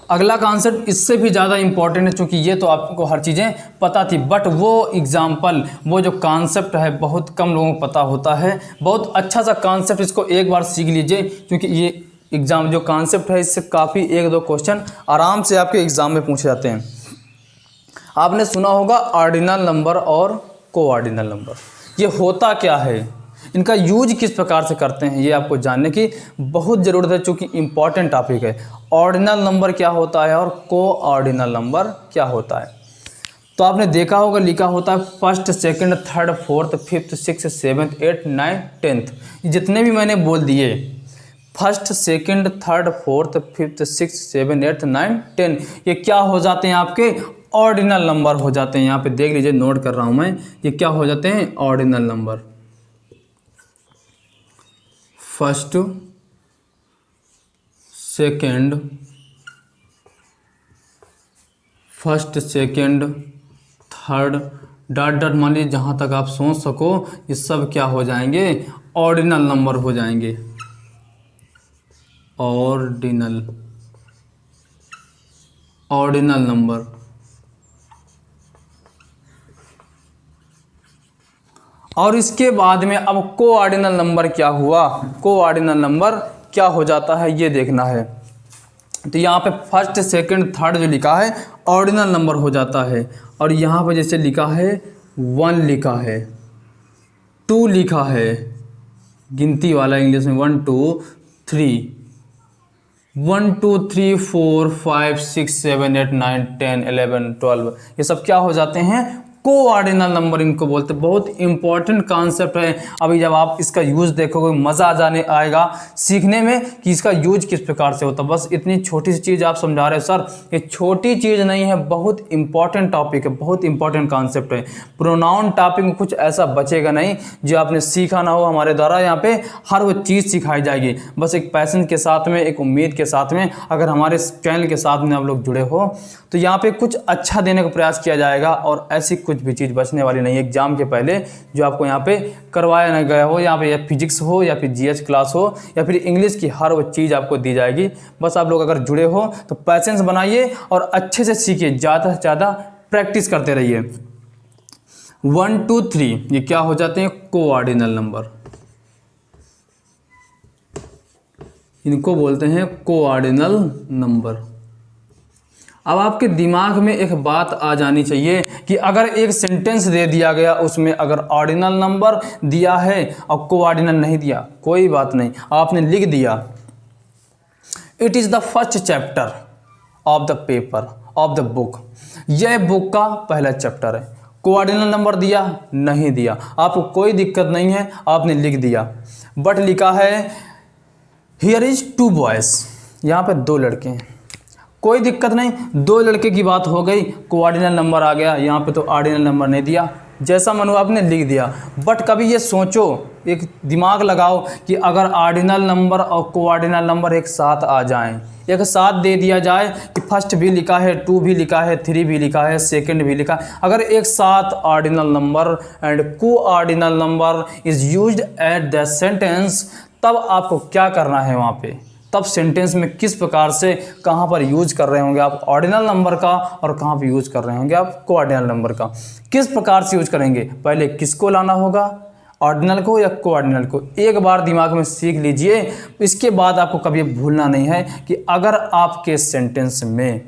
Speaker 1: अगला कॉन्सेप्ट इससे भी ज़्यादा इंपॉर्टेंट है, क्योंकि ये तो आपको हर चीज़ें पता थी, बट वो एग्जाम्पल, वो जो कॉन्सेप्ट है बहुत कम लोगों को पता होता है। बहुत अच्छा सा कॉन्सेप्ट, इसको एक बार सीख लीजिए, क्योंकि ये एग्ज़ाम जो कॉन्सेप्ट है इससे काफ़ी एक दो क्वेश्चन आराम से आपके एग्ज़ाम में पूछे जाते हैं। आपने सुना होगा ऑर्डिनल नंबर और कोऑर्डिनल नंबर, ये होता क्या है, इनका यूज किस प्रकार से करते हैं, ये आपको जानने की बहुत ज़रूरत है, चूँकि इम्पॉर्टेंट टॉपिक है। ऑर्डिनल नंबर क्या होता है और कोऑर्डिनल नंबर क्या होता है। तो आपने देखा होगा लिखा होता है first, second, third, fourth, fifth, six, seventh, eighth, ninth, tenth, जितने भी मैंने बोल दिए, first, second, third, fourth, fifth, six, seven, eighth, nine, 10, ये क्या हो जाते हैं, आपके ऑर्डिनल नंबर हो जाते हैं। यहाँ पे देख लीजिए, नोट कर रहा हूँ मैं, ये क्या हो जाते हैं, ordinal number. First, second, first, second, third, dot dot मान लीजिए जहाँ तक आप सोच सको, ये सब क्या हो जाएंगे, ऑर्डिनल नंबर हो जाएंगे। Ordinal number. और इसके बाद में अब कोऑर्डिनल नंबर क्या हुआ, कोऑर्डिनल नंबर क्या हो जाता है ये देखना है। तो यहाँ पे फर्स्ट, सेकंड, थर्ड जो लिखा है ऑर्डिनल नंबर हो जाता है, और यहाँ पे जैसे लिखा है 1 लिखा है, 2 लिखा है, गिनती वाला इंग्लिश में 1 2 3, 1 2 3 4 5 6 7 8 9 10 11 12, ये सब क्या हो जाते हैं, कोऑर्डिनल नंबर इनको बोलते हैं। बहुत इंपॉर्टेंट कॉन्सेप्ट है। अभी जब आप इसका यूज़ देखोगे मज़ा आ जाने आएगा सीखने में कि इसका यूज किस प्रकार से होता है। बस इतनी छोटी सी चीज़ आप समझा रहे हो सर, ये छोटी चीज़ नहीं है, बहुत इंपॉर्टेंट टॉपिक है, बहुत इंपॉर्टेंट कॉन्सेप्ट है। प्रोनाउन टॉपिक में कुछ ऐसा बचेगा नहीं जो आपने सीखा ना हो। हमारे द्वारा यहाँ पे हर वो चीज़ सिखाई जाएगी। बस एक पैशन के साथ में, एक उम्मीद के साथ में, अगर हमारे चैनल के साथ में आप लोग जुड़े हो तो यहाँ पे कुछ अच्छा देने का प्रयास किया जाएगा, और ऐसी कुछ भी चीज़ बचने वाली नहीं है एग्जाम के पहले जो आपको यहाँ पे करवाया ना गया हो। यहाँ पे या फिजिक्स हो या फिर जीएस क्लास हो या फिर इंग्लिश की, हर वो चीज़ आपको दी जाएगी। बस आप लोग अगर जुड़े हो तो पैसेंस बनाइए और अच्छे से सीखिए, ज़्यादा से ज़्यादा प्रैक्टिस करते रहिए। 1 2 3 ये क्या हो जाते हैं, कोऑर्डिनल नंबर, इनको बोलते हैं कोऑर्डिनल नंबर। अब आपके दिमाग में एक बात आ जानी चाहिए कि अगर एक सेंटेंस दे दिया गया, उसमें अगर ऑर्डिनल नंबर दिया है और कोऑर्डिनल नहीं दिया, कोई बात नहीं, आपने लिख दिया it is the first chapter of the paper of the book, यह बुक का पहला चैप्टर है। कोऑर्डिनल नंबर दिया नहीं दिया, आपको कोई दिक्कत नहीं है, आपने लिख दिया। बट लिखा है हियर इज 2 बॉयज़, यहाँ पे 2 लड़के हैं, कोई दिक्कत नहीं, 2 लड़के की बात हो गई, कोऑर्डिनल नंबर आ गया। यहाँ पे तो ऑर्डिनल नंबर नहीं दिया, जैसा मन हुआ आपने लिख दिया। बट कभी ये सोचो, एक दिमाग लगाओ कि अगर ऑर्डिनल नंबर और कोऑर्डिनल नंबर एक साथ आ जाएं, एक साथ दे दिया जाए कि फर्स्ट भी लिखा है, 2 भी लिखा है, 3 भी लिखा है, सेकंड भी लिखा है, अगर एक साथ ordinal number and coordinal number is used at the sentence, तब आपको क्या करना है वहाँ पे, तब सेंटेंस में किस प्रकार से कहाँ पर यूज कर रहे होंगे आप ऑर्डिनल नंबर का और कहाँ पर यूज कर रहे होंगे आप कोऑर्डिनल नंबर का, किस प्रकार से यूज करेंगे। पहले किसको लाना होगा, ऑर्डिनल को या कोऑर्डिनल को। एक बार दिमाग में सीख लीजिए, इसके बाद आपको कभी भूलना नहीं है कि अगर आपके सेंटेंस में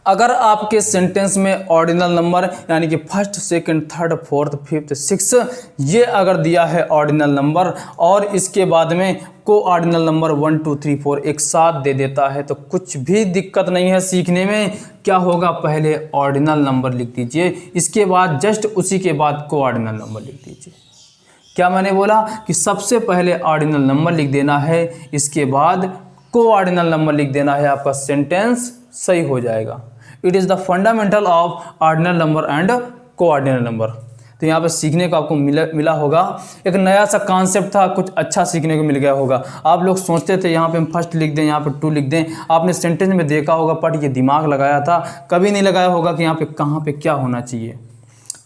Speaker 1: अगर आपके सेंटेंस में ऑर्डिनल नंबर यानी कि first, second, third, fourth, fifth, six ये अगर दिया है ऑर्डिनल नंबर और इसके बाद में को ऑर्डिनल नंबर 1 2 3 4 एक साथ दे देता है तो कुछ भी दिक्कत नहीं है सीखने में। क्या होगा, पहले ऑर्डिनल नंबर लिख दीजिए, इसके बाद जस्ट उसी के बाद को ऑर्डिनल नंबर लिख दीजिए। क्या मैंने बोला कि सबसे पहले ऑर्डिनल नंबर लिख देना है, इसके बाद को ऑर्डिनल नंबर लिख देना है, आपका सेंटेंस सही हो जाएगा। It is the fundamental of ordinal number and को ऑर्डिनल नंबर। तो यहाँ पे सीखने को आपको मिला होगा, एक नया सा कॉन्सेप्ट था, कुछ अच्छा सीखने को मिल गया होगा। आप लोग सोचते थे यहाँ पे हम फर्स्ट लिख दें, यहाँ पे 2 लिख दें, आपने सेंटेंस में देखा होगा बट ये दिमाग लगाया था, कभी नहीं लगाया होगा कि यहाँ पे कहाँ पे क्या होना चाहिए।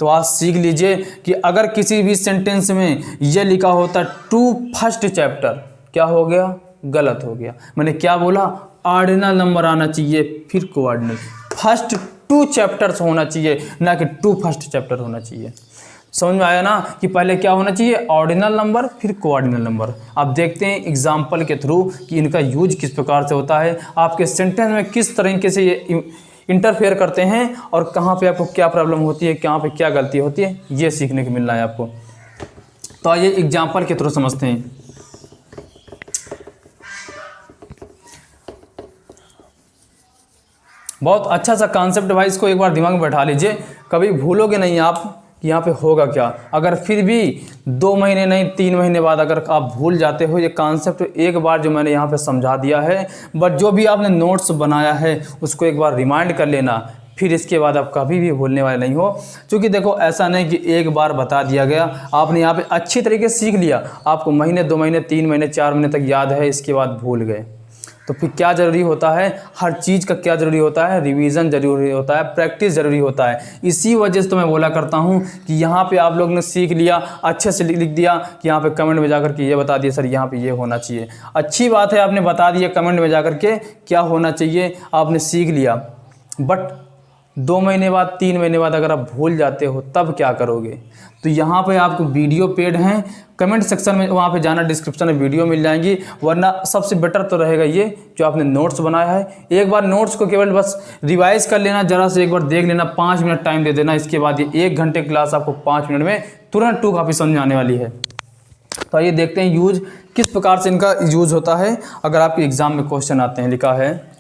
Speaker 1: तो आज सीख लीजिए कि अगर किसी भी सेंटेंस में ये लिखा होता 2 फर्स्ट चैप्टर, क्या हो गया, गलत हो गया। मैंने क्या बोला, ऑर्डिनल नंबर आना चाहिए फिर कोऑर्डिनल, फर्स्ट 2 चैप्टर्स होना चाहिए ना कि 2 फर्स्ट चैप्टर होना चाहिए। समझ में आया ना कि पहले क्या होना चाहिए, ऑर्डिनल नंबर फिर कोऑर्डिनल नंबर। आप देखते हैं एग्जाम्पल के थ्रू कि इनका यूज किस प्रकार से होता है, आपके सेंटेंस में किस तरीके से ये इंटरफेयर करते हैं और कहाँ पे आपको क्या प्रॉब्लम होती है, कहाँ पे क्या गलती होती है, ये सीखने को मिलना है आपको। तो आइए एग्जाम्पल के थ्रू समझते हैं। बहुत अच्छा सा कॉन्सेप्ट भाई, इसको एक बार दिमाग में बैठा लीजिए, कभी भूलोगे नहीं आप कि यहाँ पे होगा क्या। अगर फिर भी 2 महीने नहीं 3 महीने बाद अगर आप भूल जाते हो ये कॉन्सेप्ट, एक बार जो मैंने यहाँ पे समझा दिया है, बट जो भी आपने नोट्स बनाया है उसको एक बार रिमाइंड कर लेना, फिर इसके बाद आप कभी भी भूलने वाले नहीं हो। क्योंकि देखो ऐसा नहीं कि एक बार बता दिया गया, आपने यहाँ पे अच्छी तरीके से सीख लिया, आपको महीने 2 महीने 3 महीने 4 महीने तक याद है, इसके बाद भूल गए। तो फिर क्या ज़रूरी होता है, हर चीज़ का क्या ज़रूरी होता है, रिवीजन ज़रूरी होता है, प्रैक्टिस ज़रूरी होता है। इसी वजह से तो मैं बोला करता हूँ कि यहाँ पे आप लोग ने सीख लिया, अच्छे से लिख दिया कि यहाँ पे कमेंट में जाकर के ये बता दिया सर यहाँ पे ये होना चाहिए। अच्छी बात है, आपने बता दिया कमेंट में जाकर के क्या होना चाहिए, आपने सीख लिया। बट 2 महीने बाद 3 महीने बाद अगर आप भूल जाते हो तब क्या करोगे। तो यहाँ पे आपको वीडियो पेड हैं, कमेंट सेक्शन में वहाँ पे जाना, डिस्क्रिप्शन में वीडियो मिल जाएंगी, वरना सबसे बेटर तो रहेगा ये जो आपने नोट्स बनाया है, एक बार नोट्स को केवल बस रिवाइज कर लेना, ज़रा से एक बार देख लेना, 5 मिनट टाइम दे देना, इसके बाद ये 1 घंटे क्लास आपको 5 मिनट में तुरंत 2 कॉपी समझ आने वाली है। तो आइए देखते हैं यूज किस प्रकार से इनका यूज होता है। अगर आपके एग्जाम में क्वेश्चन आते हैं, लिखा है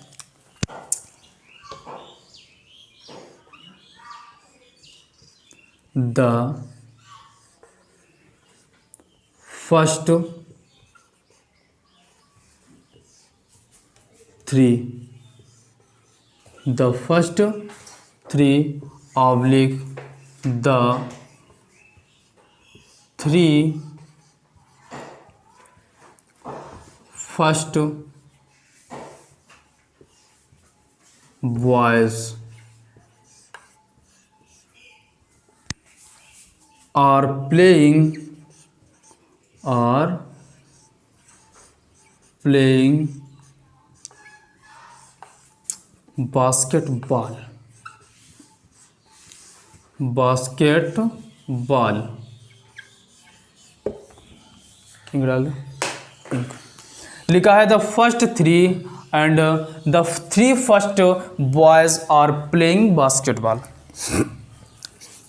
Speaker 1: the first 3 oblique the 3 first boys are playing basketball लिखा है the first 3 and the 3 first boys are playing basketball।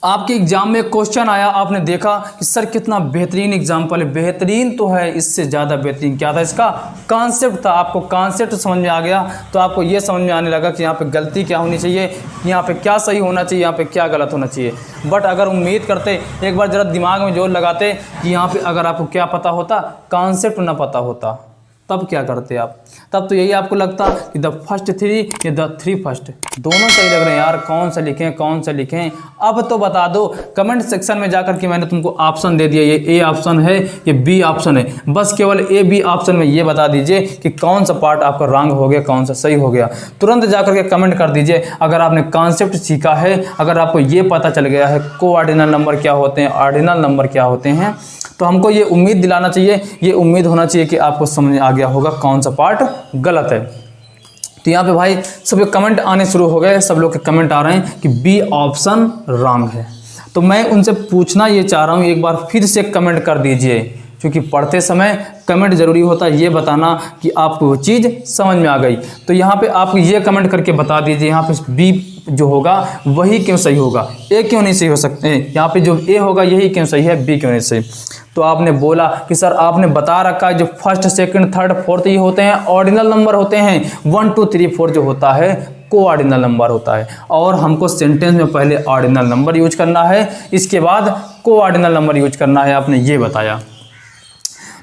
Speaker 1: आपके एग्जाम में क्वेश्चन आया, आपने देखा कि सर कितना बेहतरीन एग्जाम्पल है, बेहतरीन तो है, इससे ज़्यादा बेहतरीन क्या था, इसका कॉन्सेप्ट था। आपको कॉन्सेप्ट समझ में आ गया तो आपको ये समझ में आने लगा कि यहाँ पे गलती क्या होनी चाहिए, यहाँ पे क्या सही होना चाहिए, यहाँ पे क्या गलत होना चाहिए। बट अगर उम्मीद करते, एक बार ज़रा दिमाग में जोर लगाते कि यहाँ पर अगर आपको क्या पता होता, कॉन्सेप्ट ना पता होता, तब क्या करते आप। तब तो यही आपको लगता कि द फर्स्ट 3 या द 3 फर्स्ट दोनों सही लग रहे हैं यार, कौन सा लिखें कौन सा लिखें। अब तो बता दो, कमेंट सेक्शन में जाकर के मैंने तुमको ऑप्शन दे दिया, ये ए ऑप्शन है, ये बी ऑप्शन है, बस केवल ए बी ऑप्शन में ये बता दीजिए कि कौन सा पार्ट आपका रॉन्ग हो गया, कौन सा सही हो गया। तुरंत जाकर के कमेंट कर दीजिए अगर आपने कॉन्सेप्ट सीखा है, अगर आपको ये पता चल गया है कोऑर्डिनल नंबर क्या होते हैं, ऑर्डिनल नंबर क्या होते हैं। तो हमको ये उम्मीद दिलाना चाहिए, ये उम्मीद होना चाहिए कि आपको समझ आ गया होगा कौन सा पार्ट गलत है। तो यहाँ पे भाई सबके कमेंट आने शुरू हो गए, सब लोग के कमेंट आ रहे हैं कि बी ऑप्शन रॉन्ग है। तो मैं उनसे पूछना ये चाह रहा हूँ, एक बार फिर से कमेंट कर दीजिए क्योंकि पढ़ते समय कमेंट ज़रूरी होता है ये बताना कि आपको वो चीज़ समझ में आ गई। तो यहाँ पे आप ये कमेंट करके बता दीजिए यहाँ पे बी जो होगा वही क्यों सही होगा, ए क्यों नहीं सही हो सकते हैं, यहाँ पे जो ए होगा यही क्यों सही है, बी क्यों नहीं सही। तो आपने बोला कि सर आपने बता रखा है जो फर्स्ट सेकंड थर्ड फोर्थ ये होते हैं ऑर्डिनल नंबर होते हैं, 1 2 3 4 जो होता है कोऑर्डिनल नंबर होता है, और हमको सेंटेंस में पहले ऑर्डिनल नंबर यूज करना है, इसके बाद कोऑर्डिनल नंबर यूज करना है, आपने ये बताया।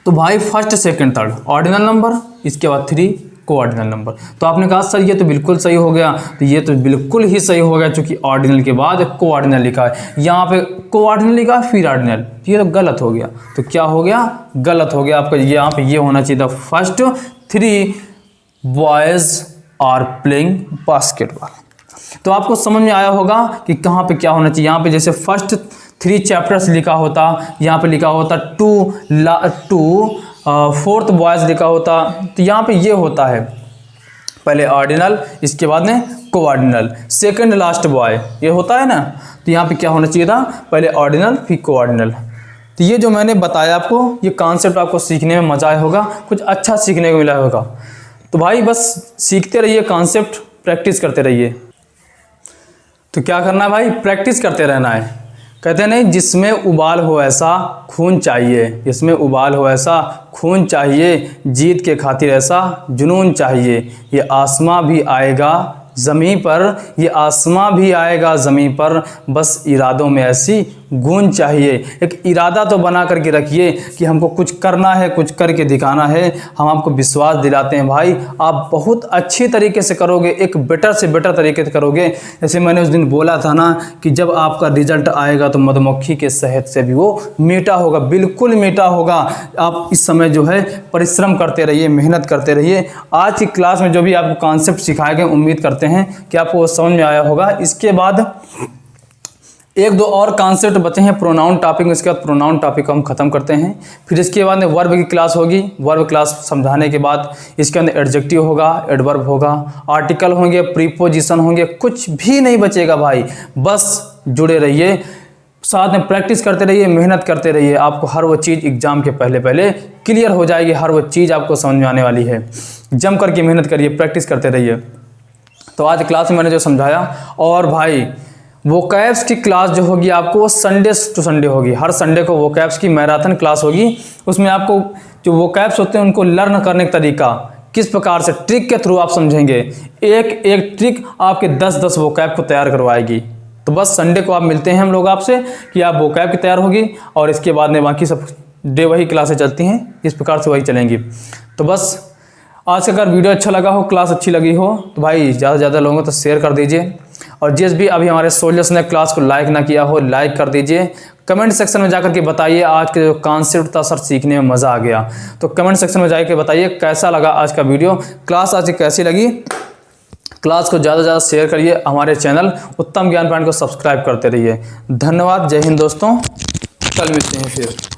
Speaker 1: तो भाई first second third ordinal number, इसके बाद 3 कोऑर्डिनल नंबर। तो आपने कहा सर ये तो बिल्कुल सही हो गया, तो ये तो बिल्कुल ही सही हो गया क्योंकि ऑर्डिनल के बाद कोऑर्डिनल लिखा है, यहाँ पे कोऑर्डिनल लिखा फिर ऑर्डिनल, ये तो गलत हो गया। तो क्या हो गया, गलत हो गया आपका, यहाँ पे ये होना चाहिए था first 3 boys are playing basketball. तो आपको समझ में आया होगा कि कहाँ पे क्या होना चाहिए। यहाँ पे जैसे फर्स्ट 3 चैप्टर्स लिखा होता, यहाँ पे लिखा होता 2 4th बॉयज लिखा होता, तो यहाँ पे ये होता है पहले ऑर्डिनल इसके बाद में कोऑर्डिनल, सेकंड लास्ट बॉय ये होता है ना। तो यहाँ पे क्या होना चाहिए था, पहले ऑर्डिनल फिर कोऑर्डिनल। तो ये जो मैंने बताया आपको, ये कॉन्सेप्ट आपको सीखने में मज़ा आया होगा, कुछ अच्छा सीखने को मिला होगा। तो भाई बस सीखते रहिए कॉन्सेप्ट, प्रैक्टिस करते रहिए। तो क्या करना है भाई, प्रैक्टिस करते रहना है। कहते नहीं जिसमें उबाल हो ऐसा खून चाहिए, जिसमें उबाल हो ऐसा खून चाहिए, जीत के खातिर ऐसा जुनून चाहिए, ये आसमां भी आएगा ज़मीं पर, ये आसमां भी आएगा ज़मीं पर, बस इरादों में ऐसी गूंज चाहिए। एक इरादा तो बना करके रखिए कि हमको कुछ करना है, कुछ करके दिखाना है। हम आपको विश्वास दिलाते हैं भाई आप बहुत अच्छी तरीके से करोगे, एक बेटर से बेटर तरीके से करोगे। जैसे मैंने उस दिन बोला था ना कि जब आपका रिजल्ट आएगा तो मधुमक्खी के शहद से भी वो मीठा होगा, बिल्कुल मीठा होगा। आप इस समय जो है परिश्रम करते रहिए, मेहनत करते रहिए। आज की क्लास में जो भी आपको कॉन्सेप्ट सिखाए गए उम्मीद करते हैं कि आपको वो समझ में आया होगा। इसके बाद 1-2 और कॉन्सेप्ट बचे हैं प्रोनाउन टॉपिक में, इसके बाद प्रोनाउन टॉपिक को हम खत्म करते हैं। फिर इसके बाद में वर्ब की क्लास होगी, वर्ब क्लास समझाने के बाद इसके अंदर एडजेक्टिव होगा, एडवर्ब होगा, आर्टिकल होंगे, प्रीपोजिशन होंगे, कुछ भी नहीं बचेगा भाई। बस जुड़े रहिए, साथ में प्रैक्टिस करते रहिए, मेहनत करते रहिए। आपको हर वो चीज़ एग्जाम के पहले पहले क्लियर हो जाएगी, हर वो चीज़ आपको समझ में आने वाली है। जम करके मेहनत करिए, प्रैक्टिस करते रहिए। तो आज क्लास में मैंने जो समझाया, और भाई वोकैब्स की क्लास जो होगी आपको वो संडे टू संडे होगी। हर संडे को वोकैब्स की मैराथन क्लास होगी। उसमें आपको जो वोकैब्स होते हैं उनको लर्न करने का तरीका किस प्रकार से ट्रिक के थ्रू आप समझेंगे। एक एक ट्रिक आपके 10-10 वोकैब को तैयार करवाएगी। तो बस संडे को आप मिलते हैं हम लोग आपसे कि आप वोकैब की तैयार होगी, और इसके बाद में बाकी सब डे वही क्लासें चलती हैं, इस प्रकार से वही चलेंगी। तो बस आज का अगर वीडियो अच्छा लगा हो, क्लास अच्छी लगी हो, तो भाई ज़्यादा से ज़्यादा लोगों को तो शेयर कर दीजिए। और जिस भी अभी हमारे सोल्जर्स ने क्लास को लाइक ना किया हो, लाइक कर दीजिए। कमेंट सेक्शन में जाकर के बताइए आज के जो कॉन्सेप्ट था सर सीखने में मज़ा आ गया। तो कमेंट सेक्शन में जाकर बताइए कैसा लगा आज का वीडियो, क्लास आज कैसी लगी। क्लास को ज़्यादा से ज़्यादा शेयर करिए, हमारे चैनल उत्तम ज्ञान पॉइंट को सब्सक्राइब करते रहिए। धन्यवाद, जय हिंद दोस्तों, कल मिलते हैं फिर।